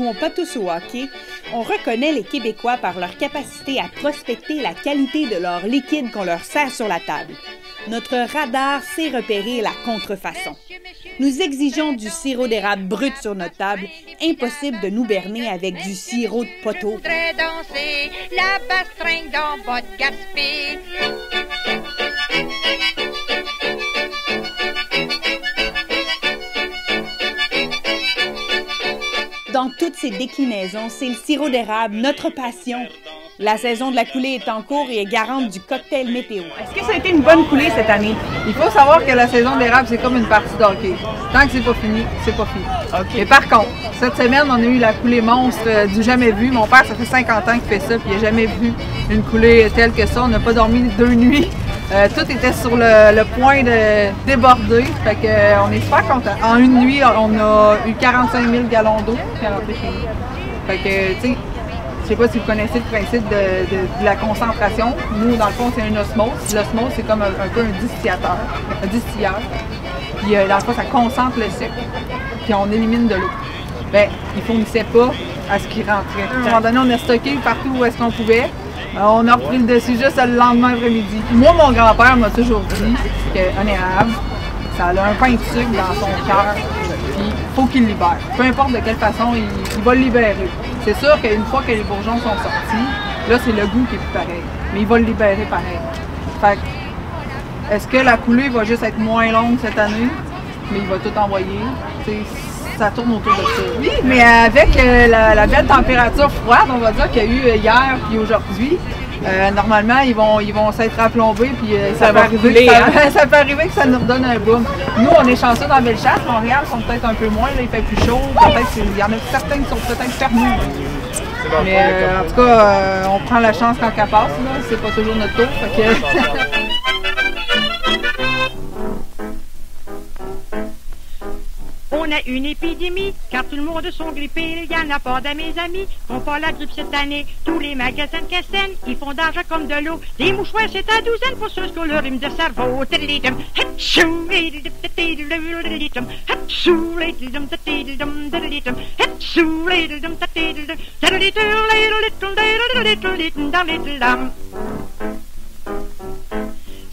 jouons pas tous au hockey, on reconnaît les Québécois par leur capacité à prospecter la qualité de leur liquide qu'on leur sert sur la table. Notre radar sait repérer la contrefaçon. Nous exigeons du sirop d'érable brut sur notre table. Impossible de nous berner avec du sirop de poteau. Je voudrais danser la bastringue dans votre Gaspé. Dans toutes ses déclinaisons, c'est le sirop d'érable, notre passion. La saison de la coulée est en cours et est garante du cocktail météo. Est-ce que ça a été une bonne coulée cette année? Il faut savoir que la saison d'érable, c'est comme une partie de hockey. Tant que c'est pas fini, c'est pas fini. Okay. Et par contre, cette semaine, on a eu la coulée monstre du jamais vu. Mon père, ça fait 50 ans qu'il fait ça, puis il n'a jamais vu une coulée telle que ça. On n'a pas dormi 2 nuits. Tout était sur le point de déborder. Fait que, on est super contents. En une nuit, on a eu 45 000 gallons d'eau qui est rentré chez nous. Fait que, tu sais, je sais pas si vous connaissez le principe de la concentration. Nous, dans le fond, c'est un osmose. L'osmose, c'est comme un peu un distilleur. Puis, dans le fond, ça concentre le sucre. Puis, on élimine de l'eau. Bien, ils ne fournissaient pas à ce qui rentrait. À un moment donné, on a stocké partout où est-ce qu'on pouvait. On a repris le dessus juste le lendemain après-midi. Moi, mon grand-père m'a toujours dit qu'un érable, ça a un pain de sucre dans son cœur. Puis, il faut qu'il le libère. Peu importe de quelle façon, il va le libérer. C'est sûr qu'une fois que les bourgeons sont sortis, là, c'est le goût qui est plus pareil. Mais il va le libérer pareil. Fait que, est-ce que la coulée va juste être moins longue cette année? Mais il va tout envoyer. T'sais, ça tourne autour de ça. Oui, mais avec la belle température froide, on va dire qu'il y a eu hier puis aujourd'hui, normalement, ils vont s'être raplombés, puis ça peut arriver que ça nous redonne un boom. Nous, on est chanceux dans Bellechasse. Montréal sont peut-être un peu moins, là, il fait plus chaud. Peut-être il y en a certains qui sont peut-être fermés. Mais en tout cas, on prend la chance quand elle passe. C'est pas toujours notre tour. Fait que... On a une épidémie, car tout le monde sont grippés. Il y en a pas de mes amis qui n'ont pas la grippe cette année. Tous les magasins de Cassène, ils font d'argent comme de l'eau. Les mouchoirs, c'est à douzaine pour ceux qui ont le rhume de cerveau.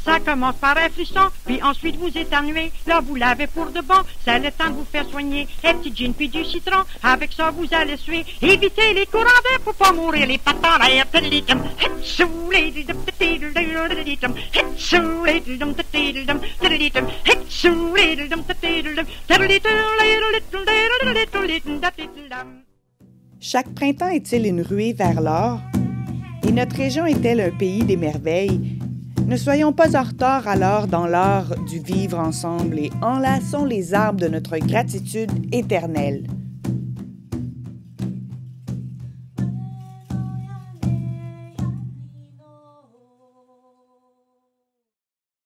Ça commence par un frisson, puis ensuite vous éternuez. Là, vous l'avez pour de bon, c'est le temps de vous faire soigner. Un petit gin puis du citron, avec ça vous allez suer. Évitez les courants d'air pour pas mourir les pattes en l'air. Chaque printemps est-il une ruée vers l'or? Et notre région est-elle un pays des merveilles? Ne soyons pas en retard alors dans l'art du vivre ensemble et enlaçons les arbres de notre gratitude éternelle.